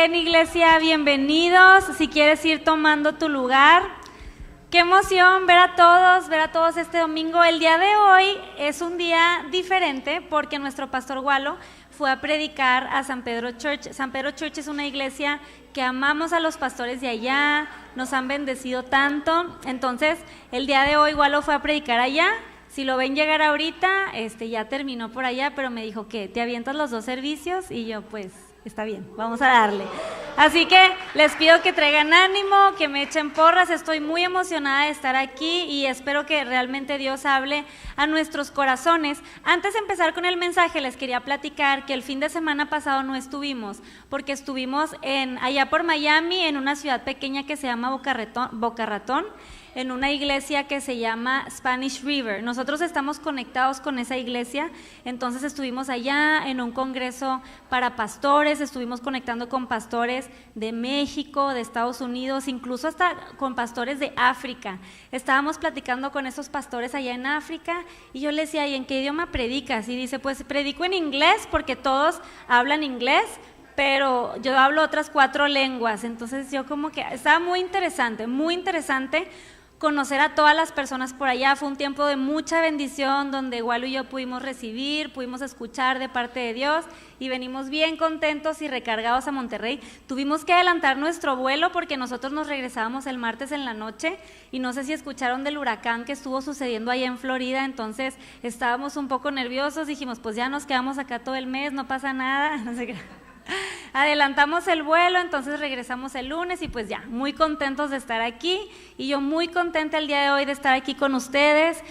Bien, iglesia, bienvenidos. Si quieres ir tomando tu lugar. Qué emoción ver a todos este domingo. El día de hoy es un día diferente porque nuestro pastor Walo fue a predicar a San Pedro Church. San Pedro Church es una iglesia que amamos a los pastores de allá, nos han bendecido tanto. Entonces, el día de hoy Walo fue a predicar allá. Si lo ven llegar ahorita, ya terminó por allá, pero me dijo que te avientas los 2 servicios y yo pues... Está bien, vamos a darle. Así que les pido que traigan ánimo, que me echen porras. Estoy muy emocionada de estar aquí y espero que realmente Dios hable a nuestros corazones. Antes de empezar con el mensaje, les quería platicar que el fin de semana pasado no estuvimos, porque estuvimos allá por Miami, en una ciudad pequeña que se llama Boca Ratón, en una iglesia que se llama Spanish River. Nosotros estamos conectados con esa iglesia, entonces estuvimos allá en un congreso para pastores, estuvimos conectando con pastores de México, de Estados Unidos, incluso hasta con pastores de África. Estábamos platicando con esos pastores allá en África y yo le decía, ¿y en qué idioma predicas? Y dice, pues predico en inglés porque todos hablan inglés, pero yo hablo otras 4 lenguas. Entonces yo como que estaba muy interesante conocer a todas las personas por allá. Fue un tiempo de mucha bendición donde Walo y yo pudimos escuchar de parte de Dios y venimos bien contentos y recargados a Monterrey. Tuvimos que adelantar nuestro vuelo porque nosotros nos regresábamos el martes en la noche y no sé si escucharon del huracán que estuvo sucediendo allá en Florida, entonces estábamos un poco nerviosos, dijimos pues ya nos quedamos acá todo el mes, no pasa nada, no sé qué. Adelantamos el vuelo, entonces regresamos el lunes y pues ya, muy contentos de estar aquí y yo muy contenta el día de hoy de estar aquí con ustedes,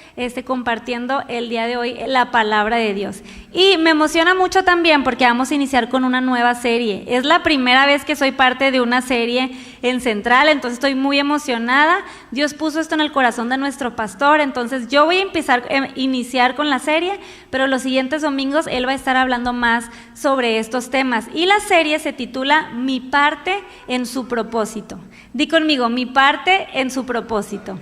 compartiendo el día de hoy la palabra de Dios. Y me emociona mucho también porque vamos a iniciar con una nueva serie. Es la primera vez que soy parte de una serie en Central, entonces estoy muy emocionada. Dios puso esto en el corazón de nuestro pastor, entonces yo voy a iniciar con la serie, pero los siguientes domingos él va a estar hablando más sobre estos temas. Y la serie se titula Mi parte en su propósito. Di conmigo, mi parte en su propósito.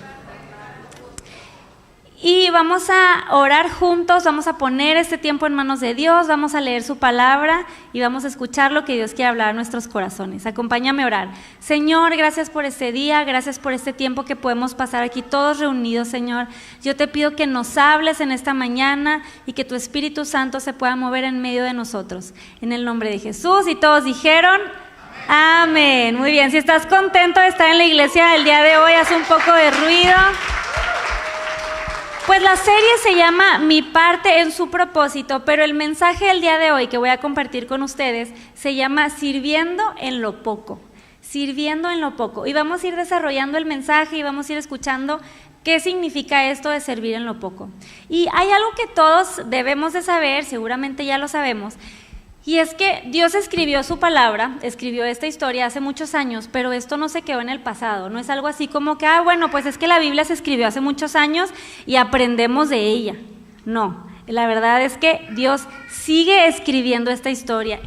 Y vamos a orar juntos, vamos a poner este tiempo en manos de Dios, vamos a leer su palabra y vamos a escuchar lo que Dios quiere hablar a nuestros corazones. Acompáñame a orar. Señor, gracias por este día, gracias por este tiempo que podemos pasar aquí todos reunidos, Señor. Yo te pido que nos hables en esta mañana y que tu Espíritu Santo se pueda mover en medio de nosotros. En el nombre de Jesús, y todos dijeron... Amén. Muy bien, si estás contento de estar en la iglesia el día de hoy, haz un poco de ruido. Pues la serie se llama Mi parte en su propósito, pero el mensaje del día de hoy que voy a compartir con ustedes se llama Sirviendo en lo poco. Sirviendo en lo poco. Y vamos a ir desarrollando el mensaje y vamos a ir escuchando qué significa esto de servir en lo poco. Y hay algo que todos debemos de saber, seguramente ya lo sabemos, y es que Dios escribió su palabra, escribió esta historia hace muchos años, pero esto no se quedó en el pasado, no es algo así como que, bueno, pues es que la Biblia se escribió hace muchos años y aprendemos de ella. No, la verdad es que Dios sigue escribiendo esta historia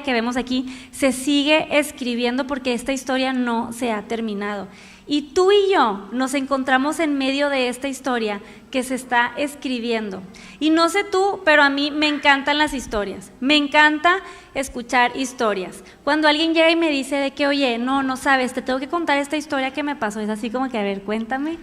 que vemos aquí se sigue escribiendo porque esta historia no se ha terminado. Y tú y yo nos encontramos en medio de esta historia que se está escribiendo. Y no sé tú, pero a mí me encantan las historias. Me encanta escuchar historias. Cuando alguien llega y me dice de que, oye, no sabes, te tengo que contar esta historia que me pasó. Es así como que, a ver, cuéntame.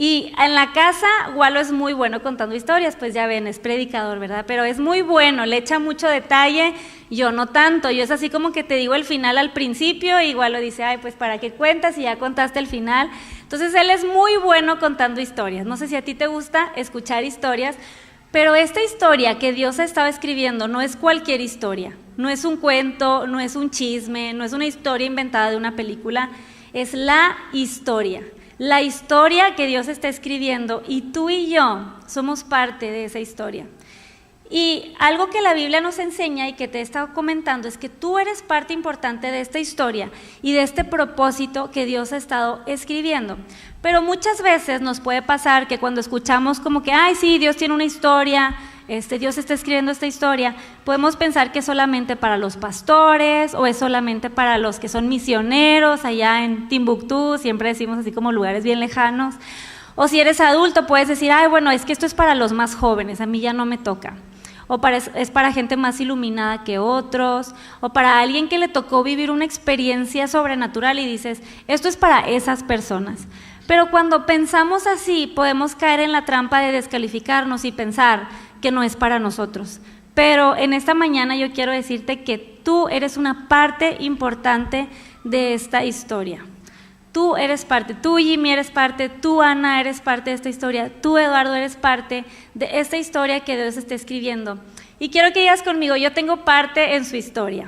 Y en la casa, Walo es muy bueno contando historias, pues ya ven, es predicador, ¿verdad? Pero es muy bueno, le echa mucho detalle, yo no tanto, yo es así como que te digo el final al principio, y Walo dice, pues ¿para qué cuentas si ya contaste el final? Entonces él es muy bueno contando historias. No sé si a ti te gusta escuchar historias, pero esta historia que Dios ha estado escribiendo no es cualquier historia, no es un cuento, no es un chisme, no es una historia inventada de una película, es la historia que Dios está escribiendo y tú y yo somos parte de esa historia. Y algo que la Biblia nos enseña y que te he estado comentando es que tú eres parte importante de esta historia y de este propósito que Dios ha estado escribiendo. Pero muchas veces nos puede pasar que cuando escuchamos como que, sí, Dios tiene una historia, Dios está escribiendo esta historia, podemos pensar que es solamente para los pastores o es solamente para los que son misioneros allá en Timbuktu, siempre decimos así como lugares bien lejanos. O si eres adulto puedes decir, bueno, es que esto es para los más jóvenes, a mí ya no me toca. es para gente más iluminada que otros, o para alguien que le tocó vivir una experiencia sobrenatural y dices, esto es para esas personas. Pero cuando pensamos así, podemos caer en la trampa de descalificarnos y pensar que no es para nosotros. Pero en esta mañana yo quiero decirte que tú eres una parte importante de esta historia. Tú eres parte, tú Jimmy eres parte, tú Ana eres parte de esta historia, tú Eduardo eres parte de esta historia que Dios está escribiendo. Y quiero que digas conmigo, yo tengo parte en su historia.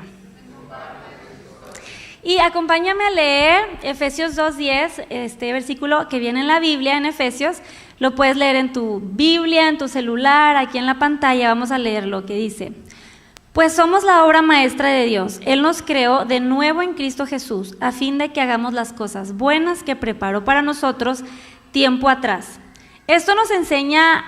Y acompáñame a leer Efesios 2:10, este versículo que viene en la Biblia, en Efesios. Lo puedes leer en tu Biblia, en tu celular, aquí en la pantalla. Vamos a leer lo que dice. Pues somos la obra maestra de Dios. Él nos creó de nuevo en Cristo Jesús, a fin de que hagamos las cosas buenas que preparó para nosotros tiempo atrás. Esto nos enseña,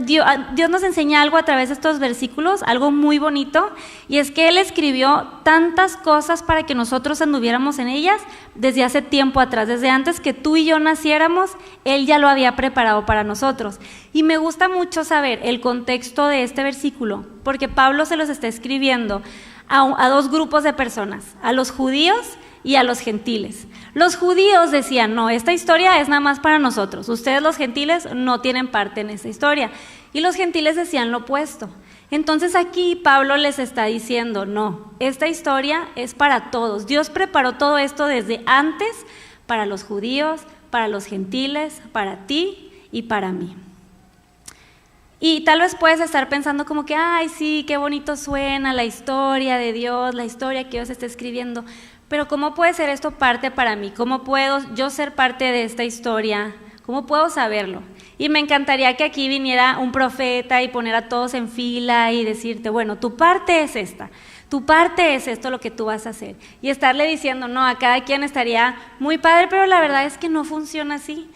Dios nos enseña algo a través de estos versículos, algo muy bonito, y es que Él escribió tantas cosas para que nosotros anduviéramos en ellas desde hace tiempo atrás, desde antes que tú y yo naciéramos, Él ya lo había preparado para nosotros. Y me gusta mucho saber el contexto de este versículo, porque Pablo se los está escribiendo a dos grupos de personas, a los judíos y a los gentiles. Los judíos decían, no, esta historia es nada más para nosotros, ustedes los gentiles no tienen parte en esta historia. Y los gentiles decían lo opuesto. Entonces aquí Pablo les está diciendo, no, esta historia es para todos. Dios preparó todo esto desde antes para los judíos, para los gentiles, para ti y para mí. Y tal vez puedes estar pensando como que, ay, sí, qué bonito suena la historia de Dios, la historia que Dios está escribiendo, pero ¿cómo puede ser esto parte para mí? ¿Cómo puedo yo ser parte de esta historia? ¿Cómo puedo saberlo? Y me encantaría que aquí viniera un profeta y poner a todos en fila y decirte, bueno, tu parte es esta, tu parte es esto lo que tú vas a hacer. Y estarle diciendo, no, a cada quien estaría muy padre, pero la verdad es que no funciona así.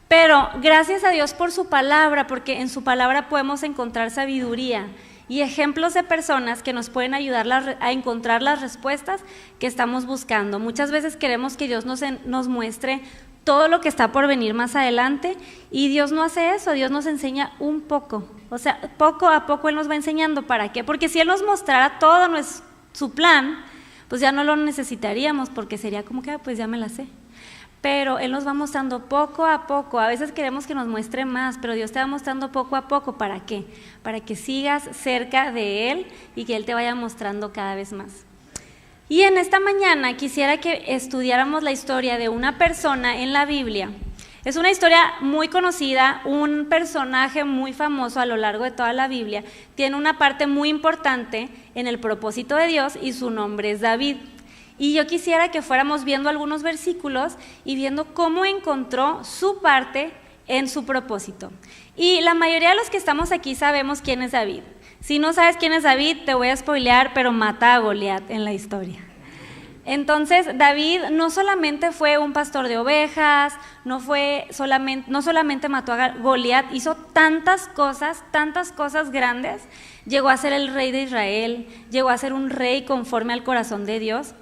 Pero gracias a Dios por su palabra, porque en su palabra podemos encontrar sabiduría y ejemplos de personas que nos pueden ayudar a encontrar las respuestas que estamos buscando. Muchas veces queremos que Dios nos muestre todo lo que está por venir más adelante y Dios no hace eso, Dios nos enseña un poco. O sea, poco a poco Él nos va enseñando. ¿Para qué? Porque si Él nos mostrara todo su plan, pues ya no lo necesitaríamos, porque sería como que, pues ya me la sé. Pero Él nos va mostrando poco a poco. A veces queremos que nos muestre más, pero Dios te va mostrando poco a poco. ¿Para qué? Para que sigas cerca de Él y que Él te vaya mostrando cada vez más. Y en esta mañana quisiera que estudiáramos la historia de una persona en la Biblia. Es una historia muy conocida, un personaje muy famoso a lo largo de toda la Biblia. Tiene una parte muy importante en el propósito de Dios y su nombre es David. Y yo quisiera que fuéramos viendo algunos versículos y viendo cómo encontró su parte en su propósito. Y la mayoría de los que estamos aquí sabemos quién es David. Si no sabes quién es David, te voy a spoilear, pero mata a Goliat en la historia. Entonces, David no solamente fue un pastor de ovejas, no solamente mató a Goliat, hizo tantas cosas grandes. Llegó a ser el rey de Israel, llegó a ser un rey conforme al corazón de Dios.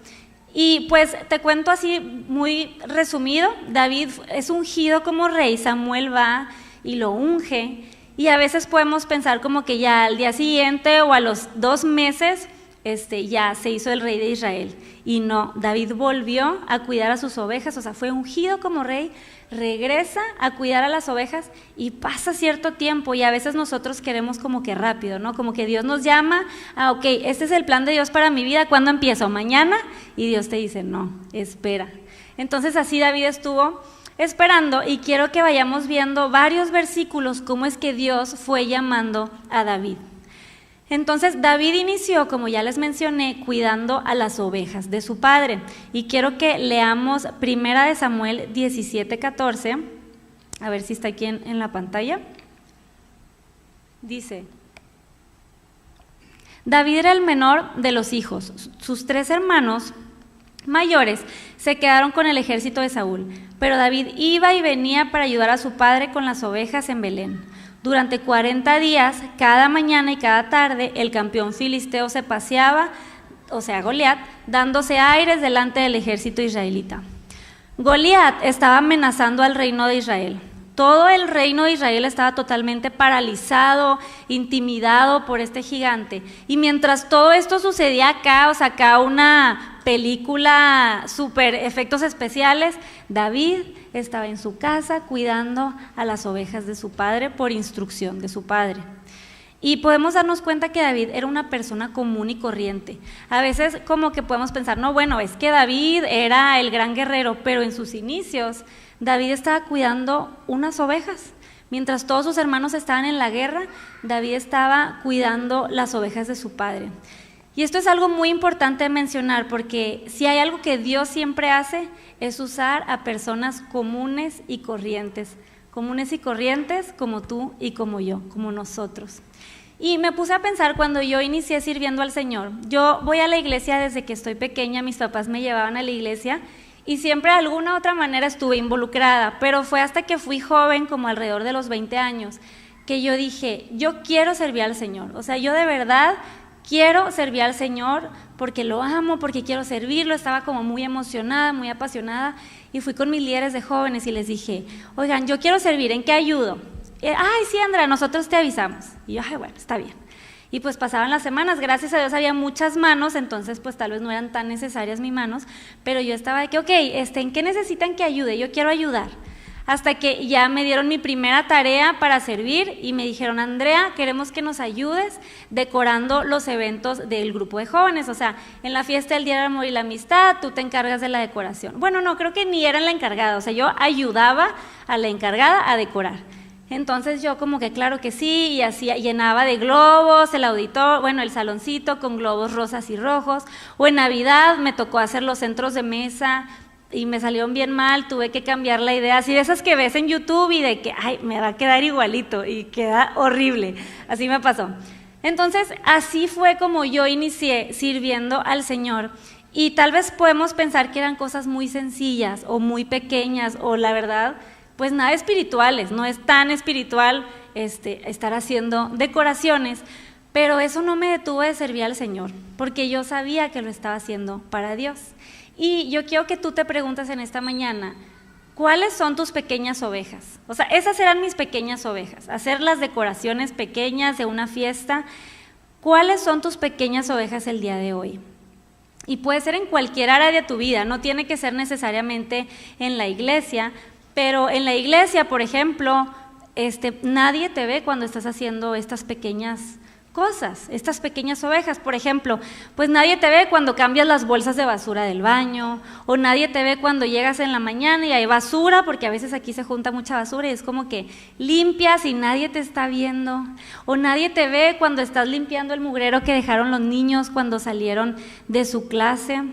Y pues te cuento así muy resumido, David es ungido como rey, Samuel va y lo unge, y a veces podemos pensar como que ya al día siguiente o a los 2 meses ya se hizo el rey de Israel. Y no, David volvió a cuidar a sus ovejas, o sea, fue ungido como rey, regresa a cuidar a las ovejas y pasa cierto tiempo, y a veces nosotros queremos como que rápido, ¿no? Como que Dios nos llama, ok, este es el plan de Dios para mi vida, ¿cuándo empiezo? ¿Mañana? Y Dios te dice, no, espera. Entonces así David estuvo esperando, y quiero que vayamos viendo varios versículos cómo es que Dios fue llamando a David. Entonces David inició, como ya les mencioné, cuidando a las ovejas de su padre, y quiero que leamos 1 Samuel 17:14, a ver si está aquí en la pantalla. Dice: David era el menor de los hijos, sus 3 hermanos mayores se quedaron con el ejército de Saúl, pero David iba y venía para ayudar a su padre con las ovejas en Belén. Durante 40 días, cada mañana y cada tarde, el campeón filisteo se paseaba, o sea, Goliat, dándose aires delante del ejército israelita. Goliat estaba amenazando al reino de Israel. Todo el reino de Israel estaba totalmente paralizado, intimidado por este gigante. Y mientras todo esto sucedía acá, o sea, acá una película súper efectos especiales, David estaba en su casa cuidando a las ovejas de su padre por instrucción de su padre. Y podemos darnos cuenta que David era una persona común y corriente. A veces como que podemos pensar, no, bueno, es que David era el gran guerrero, pero en sus inicios David estaba cuidando unas ovejas. Mientras todos sus hermanos estaban en la guerra, David estaba cuidando las ovejas de su padre. Y esto es algo muy importante de mencionar, porque si hay algo que Dios siempre hace, es usar a personas comunes y corrientes como tú y como yo, como nosotros. Y me puse a pensar cuando yo inicié sirviendo al Señor. Yo voy a la iglesia desde que estoy pequeña, mis papás me llevaban a la iglesia y siempre de alguna u otra manera estuve involucrada, pero fue hasta que fui joven, como alrededor de los 20 años, que yo dije, yo quiero servir al Señor. O sea, yo de verdad quiero servir al Señor porque lo amo, porque quiero servirlo. Estaba como muy emocionada, muy apasionada, y fui con mis líderes de jóvenes y les dije, oigan, yo quiero servir, ¿en qué ayudo? Ay, sí, Andrea, nosotros te avisamos. Y yo, ay, bueno, está bien. Y pues pasaban las semanas, gracias a Dios había muchas manos, entonces pues tal vez no eran tan necesarias mis manos, pero yo estaba de que, ok, ¿en qué necesitan que ayude? Yo quiero ayudar. Hasta que ya me dieron mi primera tarea para servir y me dijeron, Andrea, queremos que nos ayudes decorando los eventos del grupo de jóvenes, o sea, en la fiesta del Día del Amor y la Amistad, tú te encargas de la decoración. Bueno, no, creo que ni era la encargada, o sea, yo ayudaba a la encargada a decorar. Entonces yo como que claro que sí, y hacía, llenaba de globos el auditorio, bueno, el saloncito con globos rosas y rojos, o en Navidad me tocó hacer los centros de mesa, y me salieron bien mal, tuve que cambiar la idea, así de esas que ves en YouTube y de que, ay, me va a quedar igualito, y queda horrible, así me pasó. Entonces, así fue como yo inicié sirviendo al Señor, y tal vez podemos pensar que eran cosas muy sencillas, o muy pequeñas, o la verdad, pues nada espirituales, no es tan espiritual estar haciendo decoraciones, pero eso no me detuvo de servir al Señor, porque yo sabía que lo estaba haciendo para Dios. Y yo quiero que tú te preguntes en esta mañana, ¿cuáles son tus pequeñas ovejas? O sea, esas eran mis pequeñas ovejas, hacer las decoraciones pequeñas de una fiesta. ¿Cuáles son tus pequeñas ovejas el día de hoy? Y puede ser en cualquier área de tu vida, no tiene que ser necesariamente en la iglesia, pero en la iglesia, por ejemplo, nadie te ve cuando estás haciendo estas pequeñas cosas, estas pequeñas ovejas. Por ejemplo, pues nadie te ve cuando cambias las bolsas de basura del baño, o nadie te ve cuando llegas en la mañana y hay basura, porque a veces aquí se junta mucha basura y es como que limpias y nadie te está viendo, o nadie te ve cuando estás limpiando el mugrero que dejaron los niños cuando salieron de su clase.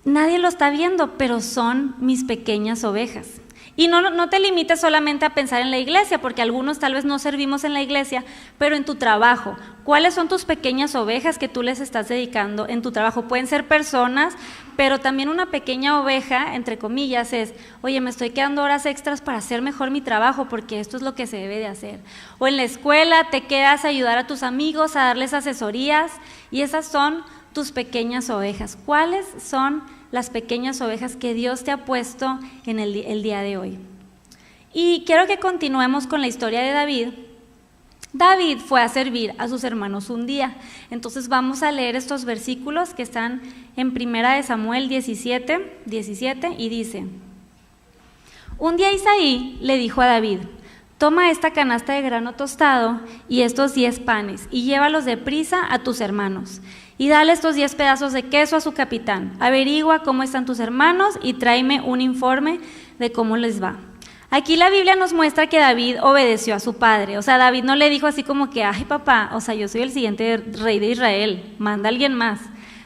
Nadie lo está viendo, pero son mis pequeñas ovejas. Y no te limites solamente a pensar en la iglesia, porque algunos tal vez no servimos en la iglesia, pero en tu trabajo. ¿Cuáles son tus pequeñas ovejas que tú les estás dedicando en tu trabajo? Pueden ser personas, pero también una pequeña oveja, entre comillas, es, oye, me estoy quedando horas extras para hacer mejor mi trabajo, porque esto es lo que se debe de hacer. O en la escuela te quedas a ayudar a tus amigos, a darles asesorías, y esas son tus pequeñas ovejas. ¿Cuáles son las pequeñas ovejas que Dios te ha puesto en el día de hoy? Y quiero que continuemos con la historia de David. David fue a servir a sus hermanos un día. Entonces vamos a leer estos versículos que están en 1 Samuel 17, y dice: Un día Isaí le dijo a David: Toma esta canasta de grano tostado y estos 10 panes y llévalos deprisa a tus hermanos. Y dale estos 10 pedazos de queso a su capitán. Averigua cómo están tus hermanos y tráeme un informe de cómo les va. Aquí la Biblia nos muestra que David obedeció a su padre. O sea, David no le dijo así como que, ay papá, o sea, yo soy el siguiente rey de Israel, manda a alguien más.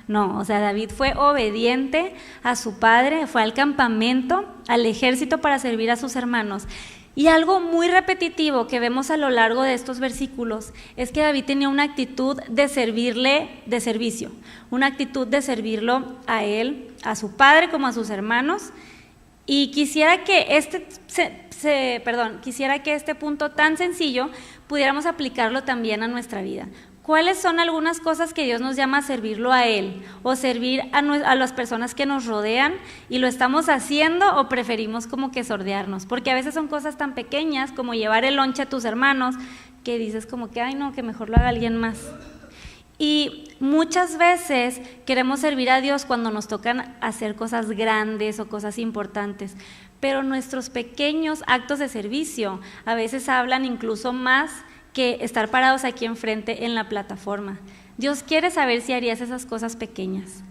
No, o sea, David fue obediente a su padre, fue al campamento, al ejército para servir a sus hermanos. Y algo muy repetitivo que vemos a lo largo de estos versículos es que David tenía una actitud de servirle, de servicio, una actitud de servirlo a él, a su padre como a sus hermanos. Y quisiera que este punto tan sencillo pudiéramos aplicarlo también a nuestra vida. ¿Cuáles son algunas cosas que Dios nos llama a servirlo a Él o servir a las personas que nos rodean y lo estamos haciendo o preferimos como que sordearnos? Porque a veces son cosas tan pequeñas como llevar el lonche a tus hermanos que dices como que, ay no, que mejor lo haga alguien más. Y muchas veces queremos servir a Dios cuando nos tocan hacer cosas grandes o cosas importantes, pero nuestros pequeños actos de servicio a veces hablan incluso más que estar parados aquí enfrente en la plataforma. Dios quiere saber si harías esas cosas pequeñas.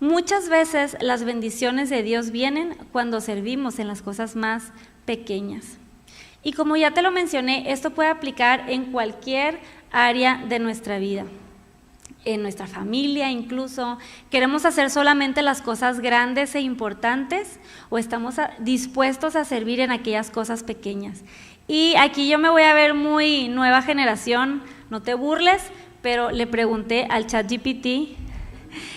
Muchas veces las bendiciones de Dios vienen cuando servimos en las cosas más pequeñas. Y como ya te lo mencioné, esto puede aplicar en cualquier área de nuestra vida. En nuestra familia incluso, ¿queremos hacer solamente las cosas grandes e importantes o estamos dispuestos a servir en aquellas cosas pequeñas? Y aquí yo me voy a ver muy nueva generación, no te burles, pero le pregunté al ChatGPT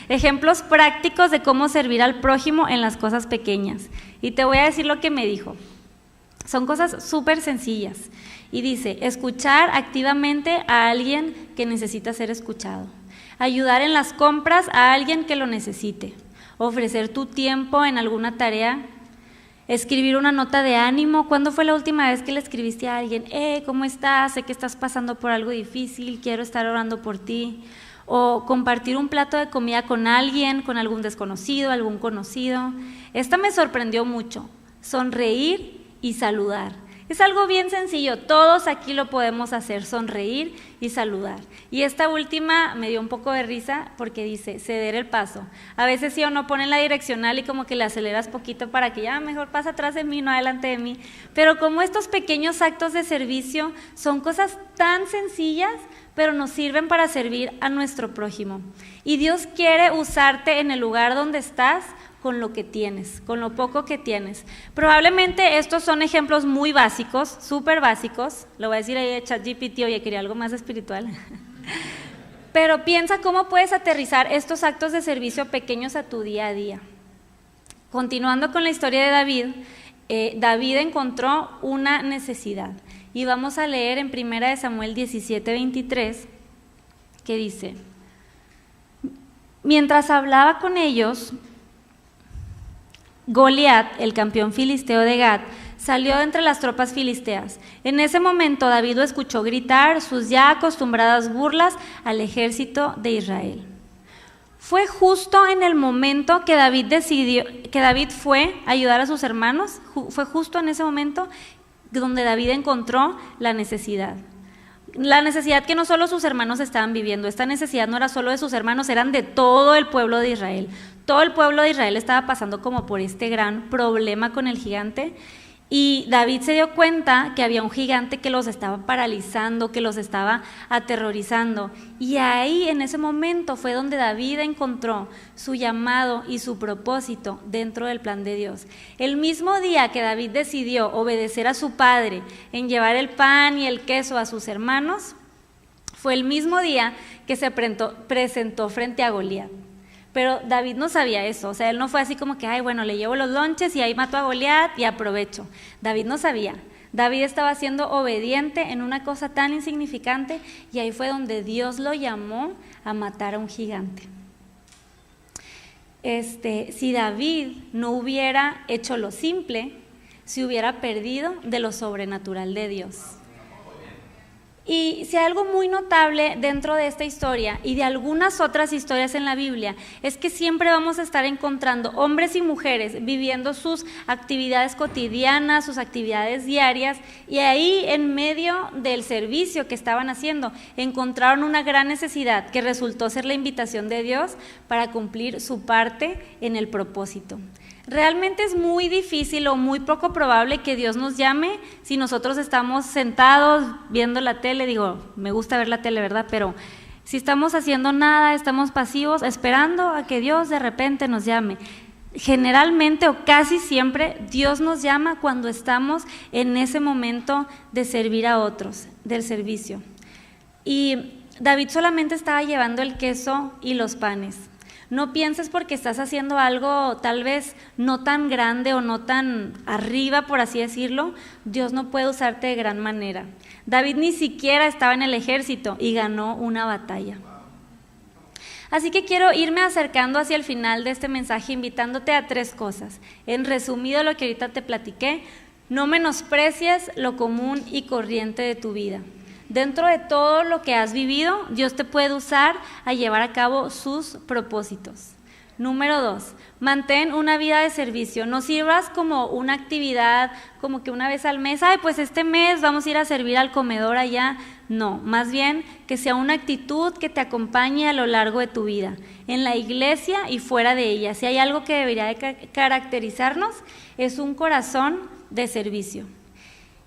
ejemplos prácticos de cómo servir al prójimo en las cosas pequeñas. Y te voy a decir lo que me dijo. Son cosas súper sencillas. Y dice, escuchar activamente a alguien que necesita ser escuchado. Ayudar en las compras a alguien que lo necesite. Ofrecer tu tiempo en alguna tarea. Escribir una nota de ánimo. ¿Cuándo fue la última vez que le escribiste a alguien? ¿Cómo estás? Sé que estás pasando por algo difícil, quiero estar orando por ti. O compartir un plato de comida con alguien, con algún desconocido, algún conocido. Esta me sorprendió mucho. Sonreír y saludar. Es algo bien sencillo, todos aquí lo podemos hacer, sonreír y saludar. Y esta última me dio un poco de risa porque dice, ceder el paso. A veces sí o no ponen la direccional y como que le aceleras poquito para que ya mejor pasa atrás de mí, no adelante de mí. Pero como estos pequeños actos de servicio son cosas tan sencillas, pero nos sirven para servir a nuestro prójimo. Y Dios quiere usarte en el lugar donde estás, con lo que tienes, con lo poco que tienes. Probablemente estos son ejemplos muy básicos, súper básicos. Lo voy a decir ahí a ChatGPT, oye, quería algo más espiritual. Pero piensa cómo puedes aterrizar estos actos de servicio pequeños a tu día a día. Continuando con la historia de David, David encontró una necesidad. Y vamos a leer en 1 Samuel 17:23, que dice, mientras hablaba con ellos, Goliat, el campeón filisteo de Gat, salió de entre las tropas filisteas. En ese momento David lo escuchó gritar sus ya acostumbradas burlas al ejército de Israel. Fue justo en el momento que David fue a ayudar a sus hermanos, fue justo en ese momento donde David encontró la necesidad. La necesidad que no solo sus hermanos estaban viviendo, esta necesidad no era solo de sus hermanos, eran de todo el pueblo de Israel. Todo el pueblo de Israel estaba pasando como por este gran problema con el gigante y David se dio cuenta que había un gigante que los estaba paralizando, que los estaba aterrorizando. Y ahí, en ese momento, fue donde David encontró su llamado y su propósito dentro del plan de Dios. El mismo día que David decidió obedecer a su padre en llevar el pan y el queso a sus hermanos, fue el mismo día que se presentó frente a Goliat. Pero David no sabía eso, o sea, él no fue así como que, ay, bueno, le llevo los lonches y ahí mato a Goliat y aprovecho. David no sabía. David estaba siendo obediente en una cosa tan insignificante y ahí fue donde Dios lo llamó a matar a un gigante. Si David no hubiera hecho lo simple, se hubiera perdido de lo sobrenatural de Dios. Y si hay algo muy notable dentro de esta historia y de algunas otras historias en la Biblia, es que siempre vamos a estar encontrando hombres y mujeres viviendo sus actividades cotidianas, sus actividades diarias, y ahí en medio del servicio que estaban haciendo, encontraron una gran necesidad que resultó ser la invitación de Dios para cumplir su parte en el propósito. Realmente es muy difícil o muy poco probable que Dios nos llame si nosotros estamos sentados viendo la tele. Digo, me gusta ver la tele, ¿verdad? Pero si estamos haciendo nada, estamos pasivos, esperando a que Dios de repente nos llame. Generalmente o casi siempre Dios nos llama cuando estamos en ese momento de servir a otros, del servicio. Y David solamente estaba llevando el queso y los panes. No pienses porque estás haciendo algo tal vez no tan grande o no tan arriba, por así decirlo, Dios no puede usarte de gran manera. David ni siquiera estaba en el ejército y ganó una batalla. Así que quiero irme acercando hacia el final de este mensaje, invitándote a 3 cosas. En resumido lo que ahorita te platiqué, no menosprecies lo común y corriente de tu vida. Dentro de todo lo que has vivido, Dios te puede usar a llevar a cabo sus propósitos. Número 2, mantén una vida de servicio. No sirvas como una actividad, como que una vez al mes, pues este mes vamos a ir a servir al comedor allá. No, más bien que sea una actitud que te acompañe a lo largo de tu vida, en la iglesia y fuera de ella. Si hay algo que debería de caracterizarnos, es un corazón de servicio.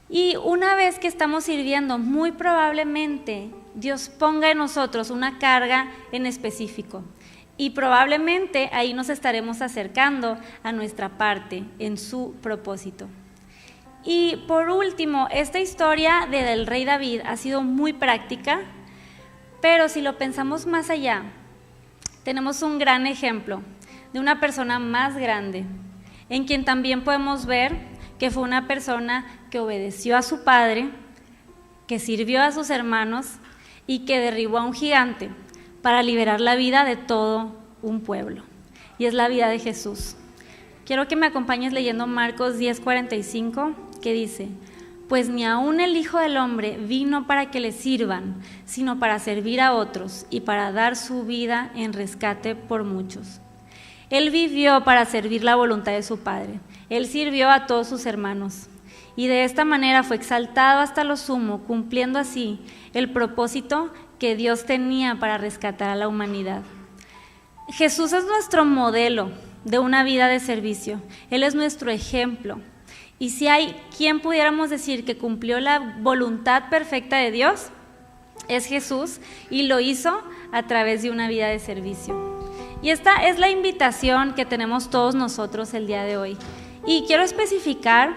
Y una vez que estamos sirviendo, muy probablemente Dios ponga en nosotros una carga en específico. Y probablemente ahí nos estaremos acercando a nuestra parte en su propósito. Y por último, esta historia del rey David ha sido muy práctica, pero si lo pensamos más allá, tenemos un gran ejemplo de una persona más grande, en quien también podemos ver que fue una persona que obedeció a su padre, que sirvió a sus hermanos y que derribó a un gigante para liberar la vida de todo un pueblo. Y es la vida de Jesús. Quiero que me acompañes leyendo Marcos 10:45, que dice: pues ni aun el Hijo del Hombre vino para que le sirvan, sino para servir a otros y para dar su vida en rescate por muchos. Él vivió para servir la voluntad de su Padre. Él sirvió a todos sus hermanos. Y de esta manera fue exaltado hasta lo sumo, cumpliendo así el propósito que Dios tenía para rescatar a la humanidad. Jesús es nuestro modelo de una vida de servicio. Él es nuestro ejemplo. Y si hay quien pudiéramos decir que cumplió la voluntad perfecta de Dios, es Jesús, y lo hizo a través de una vida de servicio. Y esta es la invitación que tenemos todos nosotros el día de hoy. Y quiero especificar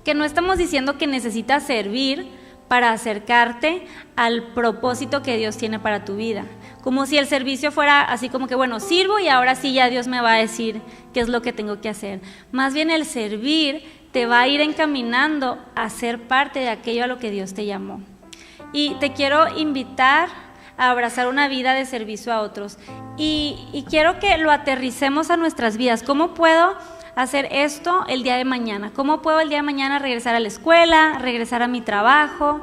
que no estamos diciendo que necesitas servir para acercarte al propósito que Dios tiene para tu vida. Como si el servicio fuera así como que, bueno, sirvo y ahora sí ya Dios me va a decir qué es lo que tengo que hacer. Más bien el servir te va a ir encaminando a ser parte de aquello a lo que Dios te llamó. Y te quiero invitar a abrazar una vida de servicio a otros. Y quiero que lo aterricemos a nuestras vidas. ¿Cómo puedo hacer esto el día de mañana? ¿Cómo puedo el día de mañana regresar a la escuela, regresar a mi trabajo?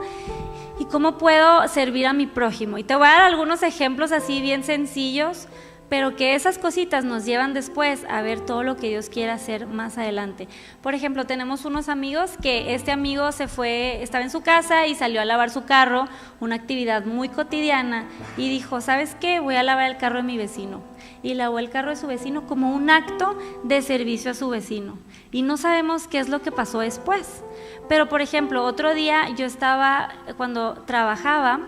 ¿Y cómo puedo servir a mi prójimo? Y te voy a dar algunos ejemplos así bien sencillos, pero que esas cositas nos llevan después a ver todo lo que Dios quiere hacer más adelante. Por ejemplo, tenemos unos amigos que este amigo estaba en su casa y salió a lavar su carro, una actividad muy cotidiana, y dijo, ¿sabes qué? Voy a lavar el carro de mi vecino. Y lavó el carro de su vecino como un acto de servicio a su vecino. Y no sabemos qué es lo que pasó después. Pero, por ejemplo, otro día cuando trabajaba,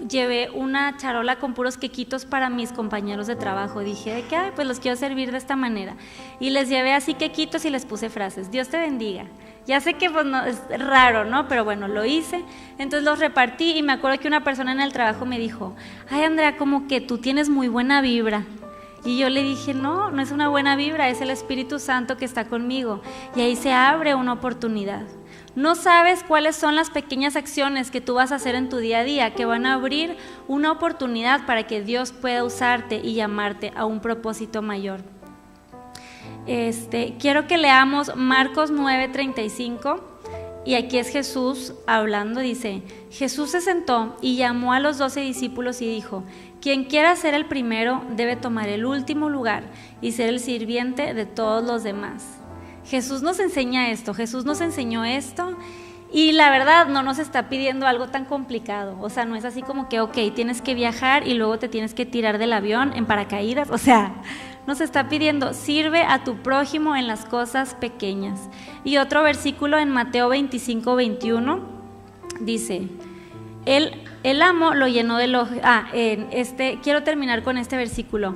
llevé una charola con puros quequitos para mis compañeros de trabajo. Dije de que, pues los quiero servir de esta manera. Y les llevé así quequitos y les puse frases. Dios te bendiga. Ya sé que pues, no, es raro, ¿no? Pero bueno, lo hice. Entonces los repartí y me acuerdo que una persona en el trabajo me dijo, ay Andrea, como que tú tienes muy buena vibra. Y yo le dije, no, no es una buena vibra, es el Espíritu Santo que está conmigo. Y ahí se abre una oportunidad. No sabes cuáles son las pequeñas acciones que tú vas a hacer en tu día a día que van a abrir una oportunidad para que Dios pueda usarte y llamarte a un propósito mayor. Quiero que leamos Marcos 9:35 y aquí es Jesús hablando, dice, Jesús se sentó y llamó a los 12 discípulos y dijo, quien quiera ser el primero debe tomar el último lugar y ser el sirviente de todos los demás. Jesús nos enseña esto, Jesús nos enseñó esto y la verdad no nos está pidiendo algo tan complicado, o sea, no es así como que, ok, tienes que viajar y luego te tienes que tirar del avión en paracaídas, o sea, nos está pidiendo, sirve a tu prójimo en las cosas pequeñas. Y otro versículo en Mateo 25:21 dice, el amo lo llenó de quiero terminar con este versículo,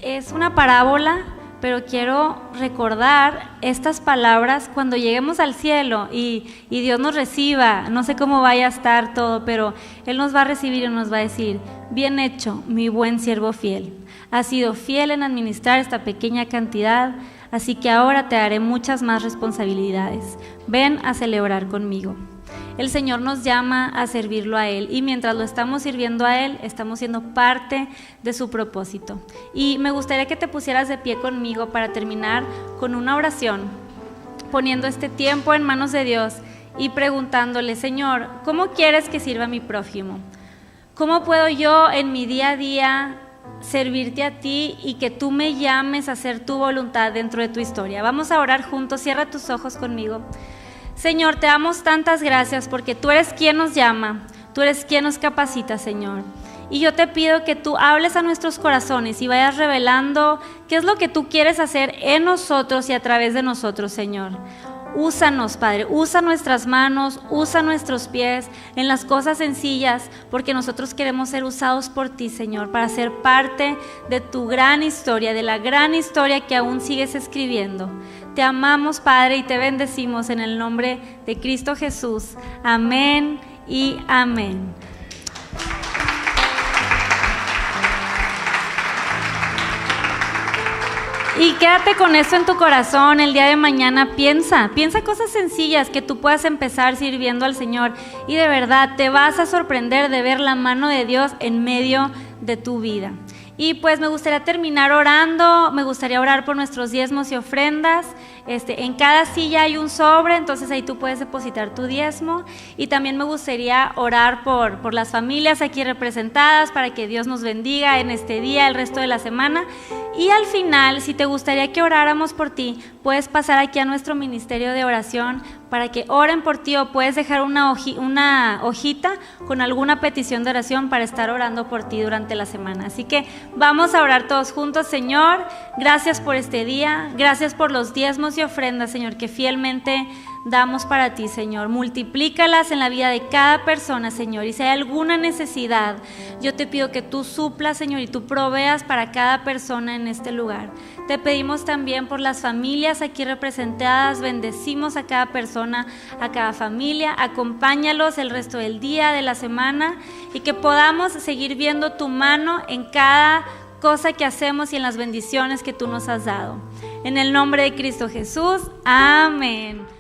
es una parábola, pero quiero recordar estas palabras cuando lleguemos al cielo y Dios nos reciba. No sé cómo vaya a estar todo, pero Él nos va a recibir y nos va a decir: bien hecho, mi buen siervo fiel. Has sido fiel en administrar esta pequeña cantidad, así que ahora te daré muchas más responsabilidades. Ven a celebrar conmigo. El Señor nos llama a servirlo a Él, y mientras lo estamos sirviendo a Él, estamos siendo parte de su propósito. Y me gustaría que te pusieras de pie conmigo para terminar con una oración, poniendo este tiempo en manos de Dios y preguntándole: Señor, ¿cómo quieres que sirva a mi prójimo? ¿Cómo puedo yo en mi día a día servirte a ti y que tú me llames a hacer tu voluntad dentro de tu historia? Vamos a orar juntos. Cierra tus ojos conmigo. Señor, te damos tantas gracias porque tú eres quien nos llama, tú eres quien nos capacita, Señor. Y yo te pido que tú hables a nuestros corazones y vayas revelando qué es lo que tú quieres hacer en nosotros y a través de nosotros, Señor. Úsanos, Padre, usa nuestras manos, usa nuestros pies en las cosas sencillas, porque nosotros queremos ser usados por ti, Señor, para ser parte de tu gran historia, de la gran historia que aún sigues escribiendo. Te amamos, Padre, y te bendecimos en el nombre de Cristo Jesús. Amén y amén. Y quédate con esto en tu corazón. El día de mañana piensa cosas sencillas que tú puedas empezar sirviendo al Señor, y de verdad te vas a sorprender de ver la mano de Dios en medio de tu vida. Y pues me gustaría terminar orando. Me gustaría orar por nuestros diezmos y ofrendas. En cada silla hay un sobre, entonces ahí tú puedes depositar tu diezmo. Y también me gustaría orar por las familias aquí representadas, para que Dios nos bendiga en este día, el resto de la semana. Y al final, si te gustaría que oráramos por ti, puedes pasar aquí a nuestro ministerio de oración para que oren por ti, o puedes dejar una hojita con alguna petición de oración para estar orando por ti durante la semana. Así que vamos a orar todos juntos. Señor, gracias por este día, gracias por los diezmos y ofrendas, Señor, que fielmente damos para ti, Señor. Multiplícalas en la vida de cada persona, Señor, y si hay alguna necesidad, yo te pido que tú suplas, Señor, y tú proveas para cada persona en este lugar. Te pedimos también por las familias aquí representadas. Bendecimos a cada persona, a cada familia. Acompáñalos el resto del día, de la semana, y que podamos seguir viendo tu mano en cada cosa que hacemos y en las bendiciones que tú nos has dado. En el nombre de Cristo Jesús, amén.